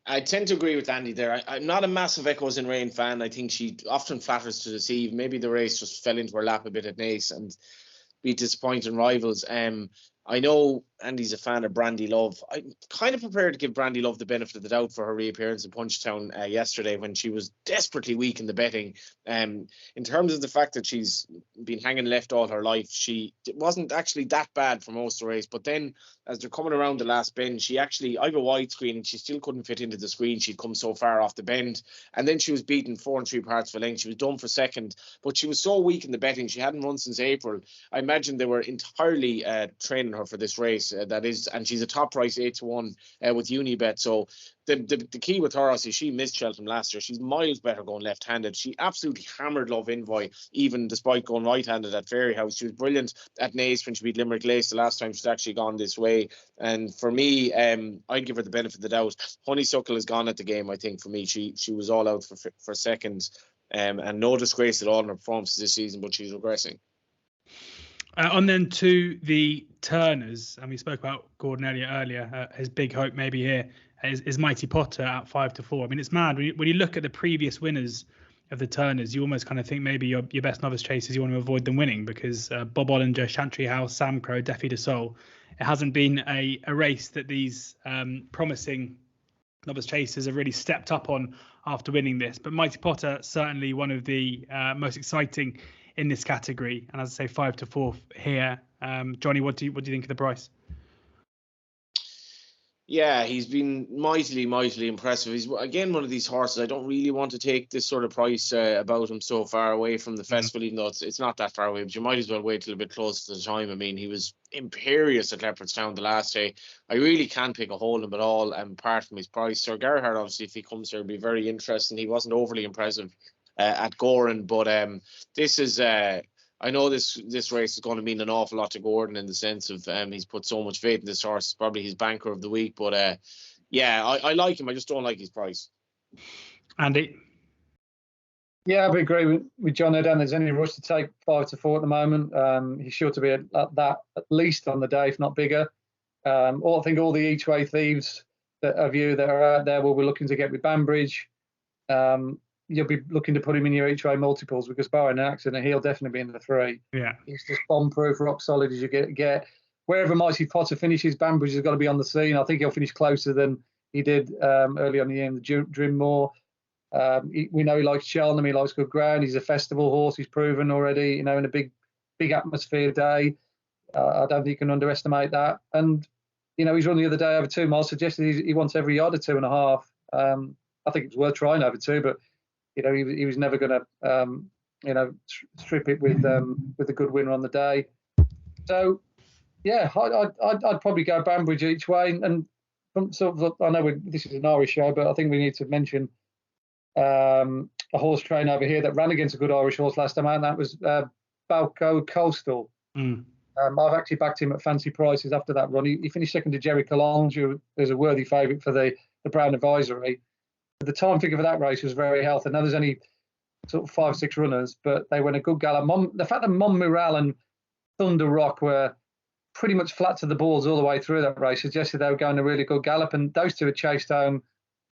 I tend to agree with Andy there. I'm not a massive Echoes in Rain fan. I think she often flatters to deceive. Maybe the race just fell into her lap a bit at Naas and beat disappointing rivals. I know Andy's a fan of Brandy Love. I'm kind of prepared to give Brandy Love the benefit of the doubt for her reappearance in Punchestown yesterday when she was desperately weak in the betting. In terms of the fact that she's been hanging left all her life, she wasn't actually that bad for most of the race. But then as they're coming around the last bend, I have a widescreen and she still couldn't fit into the screen. She'd come so far off the bend. And then she was beaten 4 3/4 of a length. She was done for second, but she was so weak in the betting. She hadn't run since April. I imagine they were entirely training her for this race. And she's a top price 8-1 with Unibet. So the key with her is she missed Cheltenham last year. She's miles better going left-handed. She absolutely hammered Love Envoy, even despite going right-handed at Ferryhouse. She was brilliant at Naas when she beat Limerick Lace the last time she's actually gone this way. And for me, I'd give her the benefit of the doubt. Honeysuckle has gone at the game, I think, for me. She was all out for seconds, and no disgrace at all in her performances this season, but she's regressing. On then to the Turners, and we spoke about Gordon Elliott earlier. His big hope maybe here is Mighty Potter at 5-4. I mean, it's mad when you look at the previous winners of the Turners. You almost kind of think maybe your best novice chasers, you want to avoid them winning, because Bob Ollinger, Chantry House, Sam Crow, Defi de Sol. It hasn't been a race that these promising novice chasers have really stepped up on after winning this. But Mighty Potter certainly one of the most exciting in this category, and as I say, 5-4 here. Johnny, what do you think of the price? Yeah, he's been mightily impressive. He's again one of these horses. I don't really want to take this sort of price about him so far away from the festival, even though it's not that far away. But you might as well wait till a bit closer to the time. I mean, he was imperious at Leopardstown the last day. I really can't pick a hole in him at all, apart from his price. Sir Gerhard, obviously, if he comes here, will be very interesting. He wasn't overly impressive at Goran, but this is I know this race is going to mean an awful lot to Gordon in the sense of he's put so much faith in this horse. It's probably his banker of the week, but I like him. I just don't like his price. Andy? Yeah, I agree with John. I don't think there's any rush to take 5-4 at the moment. He's sure to be at that at least on the day, if not bigger. I think all the each way thieves that are out there will be looking to get with Banbridge. You'll be looking to put him in your each way multiples, because barring an accident, he'll definitely be in the 3. Yeah, he's just bomb proof, rock solid as you get. wherever Mighty Potter finishes, Banbridge has got to be on the scene. I think he'll finish closer than he did early on in the year in the Drimmoor. We know he likes Cheltenham. He likes good ground. He's a festival horse. He's proven already, in a big atmosphere day. I don't think you can underestimate that. And, he's run the other day over 2 miles, suggested he wants every yard of 2.5. I think it was worth trying over 2, but, he was never going to, strip it with a good winner on the day. So, yeah, I'd probably go Banbridge each way. And sort of, I know this is an Irish show, but I think we need to mention a horse train over here that ran against a good Irish horse last time out, and that was Balco Coastal. I've actually backed him at fancy prices after that run. He finished second to Jerry Collonge, who is a worthy favourite for the Brown Advisory. The time figure for that race was very healthy. Now there's only sort of 5-6 runners, but they went a good gallop. The fact that Montmiral and Thunder Rock were pretty much flat to the balls all the way through that race suggested they were going a really good gallop, and those two had chased home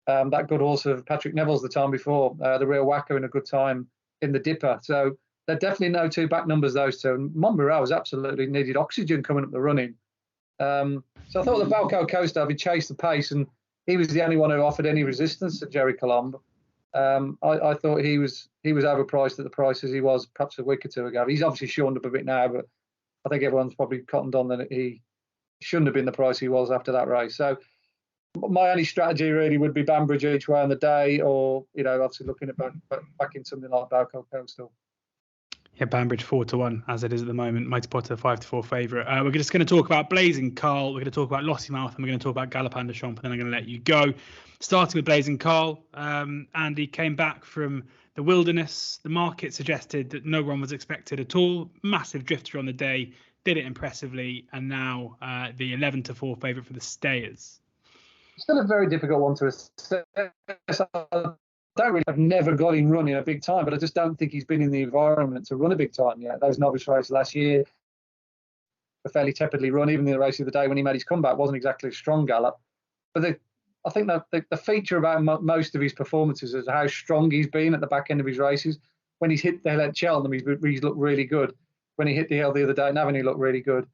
that good horse of Patrick Neville's the time before, the Real Whacker, in a good time in the Dipper. So they're definitely no 2 back numbers, those two. And Montmiral was absolutely needed oxygen coming up the running. So I thought the Balco Coastal, he chased the pace, and he was the only one who offered any resistance to Jerry Colombe. I thought he was overpriced at the prices he was perhaps a week or 2 ago. He's obviously shortened up a bit now, but I think everyone's probably cottoned on that he shouldn't have been the price he was after that race. So my only strategy really would be Banbridge each way on the day, or obviously looking at backing something like Balco Coastal. Yeah, Banbridge 4-1 as it is at the moment. Mighty Potter 5-4 favourite. We're just going to talk about Blazing Carl. We're going to talk about Lossiemouth, and we're going to talk about Galopin de Champs, and then I'm going to let you go. Starting with Blazing Carl, Andy came back from the wilderness. The market suggested that no run was expected at all. Massive drifter on the day, did it impressively, and now the 11-4 favourite for the Stayers. Still a very difficult one to assess. I've never got him running a big time, but I just don't think he's been in the environment to run a big time yet. Those novice races last year were fairly tepidly run. Even the race of the day when he made his comeback wasn't exactly a strong gallop. But I think that the feature about most of his performances is how strong he's been at the back end of his races. When he's hit the hill at Cheltenham, he's looked really good. When he hit the hill the other day in Avon, he looked really good.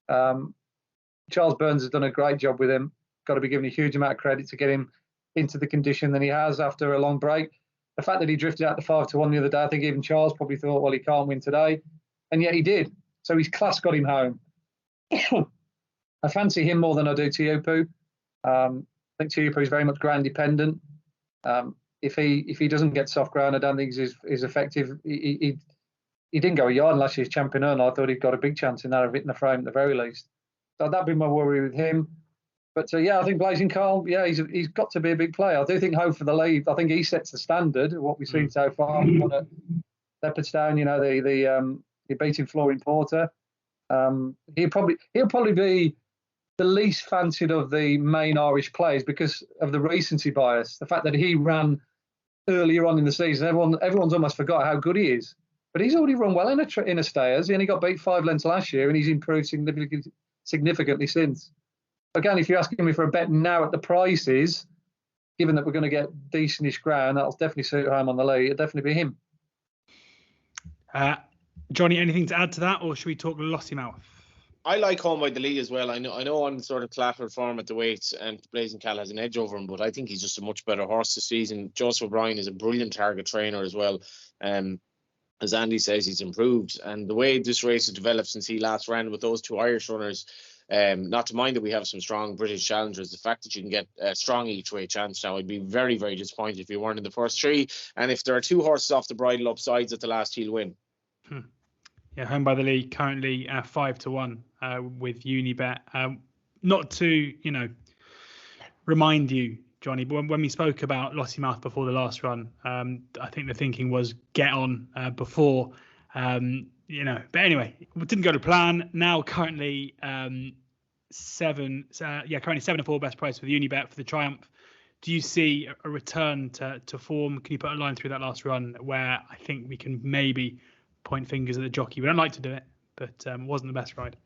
Charles Burns has done a great job with him. Got to be given a huge amount of credit to get him into the condition that he has after a long break. The fact that he drifted out to 5-1 the other day, I think even Charles probably thought, well, he can't win today. And yet he did. So his class got him home. I fancy him more than I do Tiupu. I think Tiupu is very much ground dependent. If he doesn't get soft ground, I don't think he's effective. He didn't go a yard last year's champion, and I thought he'd got a big chance in that of hitting the frame at the very least. So that'd be my worry with him. But I think Blazing Carl, he's got to be a big player. I do think Hope for the lead. I think he sets the standard of what we've seen so far. Leopardstown, the beating Flooring Porter. He'll probably be the least fancied of the main Irish players because of the recency bias. The fact that he ran earlier on in the season, everyone's almost forgot how good he is. But he's already run well in a Stayers. He only got beat 5 lengths last year, and he's improved significantly since. Again, if you're asking me for a bet now at the prices, given that we're going to get decentish ground, that'll definitely suit home on the lead. It'll definitely be him. Johnny, anything to add to that, or should we talk Lossiemouth? I like Home by the Lead as well. I know on sort of collateral form at the weights, and Blazing Carl has an edge over him, but I think he's just a much better horse this season. Joseph O'Brien is a brilliant target trainer as well. As Andy says, he's improved, and the way this race has developed since he last ran with those 2 Irish runners, not to mind that we have some strong British challengers, the fact that you can get a strong each way chance now, I'd be very, very disappointed if you weren't in the first 3. And if there are 2 horses off the bridle up sides at the last, he'll win. Yeah, Home by the Lead currently 5-1 with Unibet. Not to remind you, Johnny, but when we spoke about Lossiemouth before the last run, I think the thinking was get on before. But anyway, it didn't go to plan. Now currently currently 7-4 best price with Unibet for the Triumph. Do you see a return to form? Can you put a line through that last run where I think we can maybe point fingers at the jockey? We don't like to do it, but wasn't the best ride.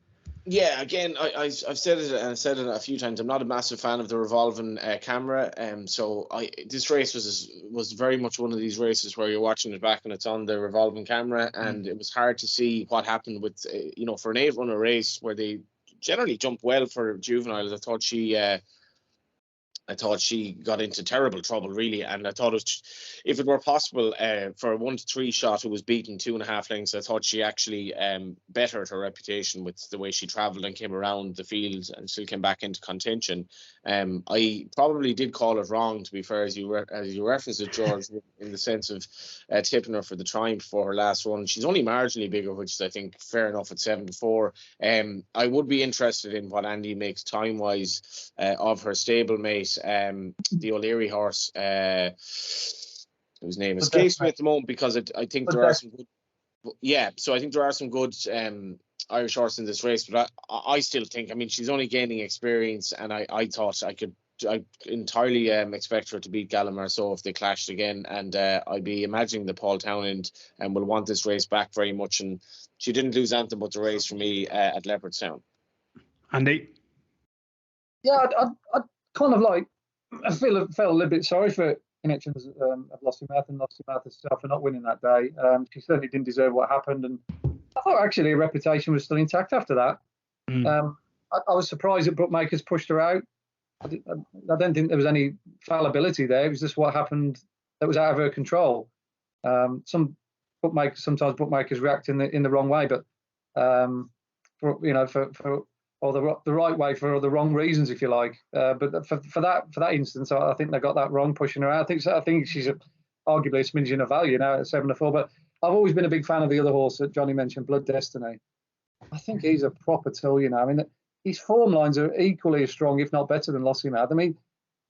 Yeah, again, I've said it, and I said it a few times. I'm not a massive fan of the revolving camera, so this race was very much one of these races where you're watching it back and it's on the revolving camera, and it was hard to see what happened with for an 8-runner race where they generally jumped well for juveniles. I thought she got into terrible trouble, really, and I thought if it were possible for a 1-3 shot who was beaten 2.5 lengths, I thought she actually bettered her reputation with the way she travelled and came around the field and still came back into contention. I probably did call it wrong, to be fair, as you referenced it, George, in the sense of tipping her for the triumph for her last run. She's only marginally bigger, which is, I think, fair enough at 7-4. I would be interested in what Andy makes time-wise of her stablemate, the O'Leary horse, whose name escapes me at the moment, because I think there are some good. Yeah, so I think there are some good Irish horses in this race, but I still think, I mean, she's only gaining experience, and I thought I entirely expect her to beat Gallimar, so if they clashed again, and I'd be imagining that Paul Townend will want this race back very much, and she didn't lose anything but the race for me at Leopardstown. Andy? Yeah, I kind of like, I felt a little bit sorry for connections of Lossiemouth and Lossiemouth herself for not winning that day. She certainly didn't deserve what happened, and I thought actually her reputation was still intact after that. I was surprised that bookmakers pushed her out. I don't think there was any fallibility there. It was just what happened that was out of her control. Sometimes bookmakers react in the wrong way, but for the right way for the wrong reasons, if you like. But for that instance, I think they got that wrong, pushing her out. I think she's arguably a smidgen of value now at 7-4. But I've always been a big fan of the other horse that Johnny mentioned, Blood Destiny. I think he's a proper tool, I mean, his form lines are equally as strong, if not better, than Lossiemouth. I mean,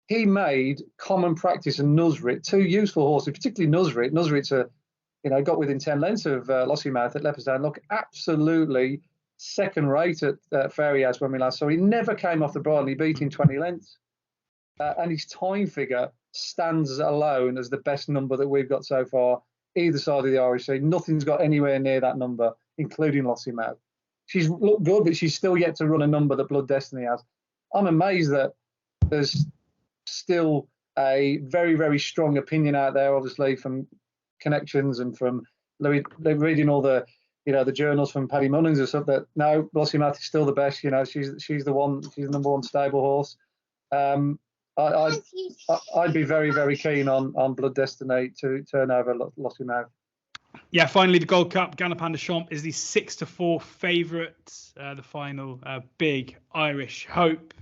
he made Common Practice and Nuzrit, two useful horses, particularly Nuzrit. Nuzrit's got within 10 lengths of Lossiemouth at Leopardstown. Look, absolutely second rate at Fairyhouse when we last saw. He never came off the bridle. He beat in 20 lengths. And his time figure stands alone as the best number that we've got so far, either side of the Irish Sea. Nothing's got anywhere near that number, including Lossiemouth. She's looked good, but she's still yet to run a number that Blood Destiny has. I'm amazed that there's still a very, very strong opinion out there, obviously, from connections and from reading all the journals from Paddy Mullins and stuff, that no, Lossiemouth is still the best. She's the one. She's the number one stable horse. I'd be very, very keen on Blood Destiny to turn over Lossiemouth. Yeah, finally, the Gold Cup. Galopin de Champs is the 6-4 favourite. The final big Irish hope.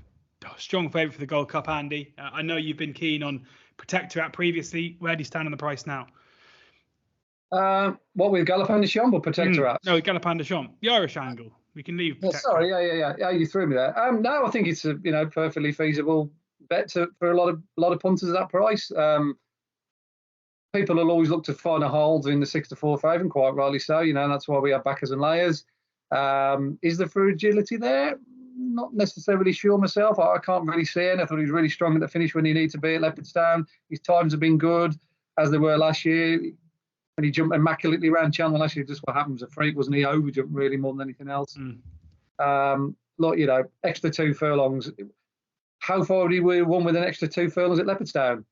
Strong favourite for the Gold Cup, Andy. I know you've been keen on Protectorat previously. Where do you stand on the price now? What, with Galopin de Champs or Protectorat? No, Galopin de Champs. The Irish angle. We can leave. Sorry, yeah. You threw me there. No, I think it's a perfectly feasible bet for a lot of punters at that price. People will always look to find a hold in the 6-4 favourite, and quite rightly so. And that's why we have backers and layers. Is the fragility there? Not necessarily sure myself. I can't really see it. I thought he was really strong at the finish when he needed to be at Leopardstown. His times have been good, as they were last year. When he jumped immaculately around Cheltenham last year, just what happens, a freak, wasn't he? Overjumped really more than anything else. Look, extra 2 furlongs. How far would he won with an extra 2 furlongs at Leopardstown?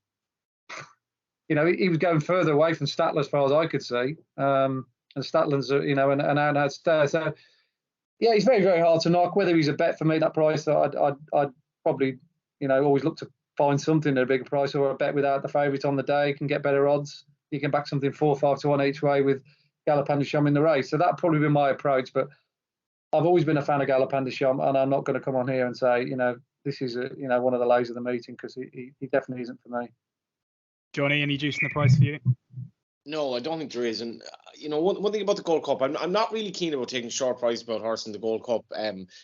He was going further away from Statler as far as I could see. And Statland's, an out-and-out stare. So, yeah, he's very, very hard to knock. Whether he's a bet for me, that price, I'd probably, always look to find something at a bigger price, or a bet without the favourite on the day can get better odds. You can back something 4-5 to 1 each way with Galopin de Champs in the race. So that'd probably be my approach. But I've always been a fan of Galopin de Champs, and I'm not going to come on here and say, this is one of the lays of the meeting, because he definitely isn't for me. Johnny, any juice in the price for you? No, I don't think there is. And, one thing about the Gold Cup, I'm not really keen about taking short price about horse in the Gold Cup.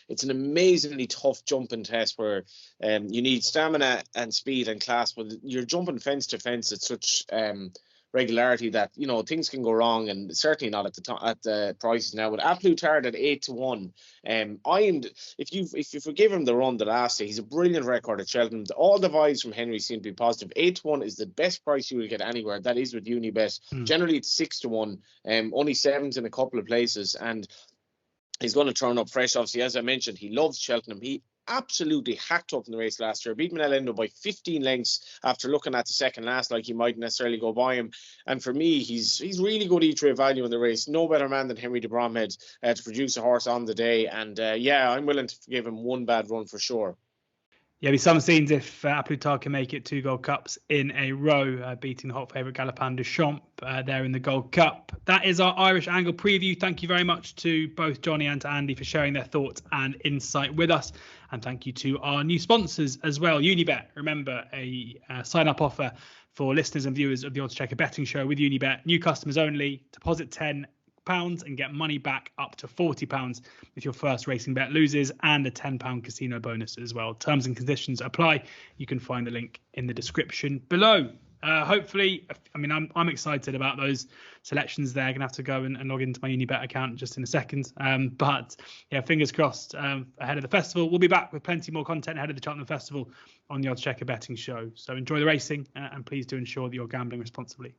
It's an amazingly tough jumping test where you need stamina and speed and class, but you're jumping fence to fence at such regularity that things can go wrong, and certainly not at the prices now. With Absolute Tard at 8-1, if you forgive him the run the last day, he's a brilliant record at Cheltenham. All the vibes from Henry seem to be positive. 8-1 is the best price you will get anywhere. That is with Unibet. Generally it's 6-1, only 7s in a couple of places, and he's going to turn up fresh. Obviously, as I mentioned, he loves Cheltenham. He absolutely hacked up in the race last year. Beat Menelendo by 15 lengths after looking at the second last, like he mightn't necessarily go by him. And for me, he's really good each-way value in the race. No better man than Henry de Bromhead to produce a horse on the day. And yeah, I'm willing to give him one bad run for sure. Yeah, be some scenes if Aplutar can make it 2 Gold Cups in a row, beating the hot favourite Galopin de Champs there in the Gold Cup. That is our Irish Angle preview. Thank you very much to both Johnny and to Andy for sharing their thoughts and insight with us. And thank you to our new sponsors as well. Unibet, remember, a sign-up offer for listeners and viewers of the Oddschecker betting show with Unibet. New customers only. Deposit £10 and get money back up to £40 if your first racing bet loses, and a £10 casino bonus as well. Terms and conditions apply. You can find the link in the description below. Hopefully, I mean, I'm excited about those selections there. I'm going to have to go and log into my Unibet account just in a second. But yeah, fingers crossed ahead of the festival. We'll be back with plenty more content ahead of the Cheltenham Festival on the Oddschecker betting show. So enjoy the racing and please do ensure that you're gambling responsibly.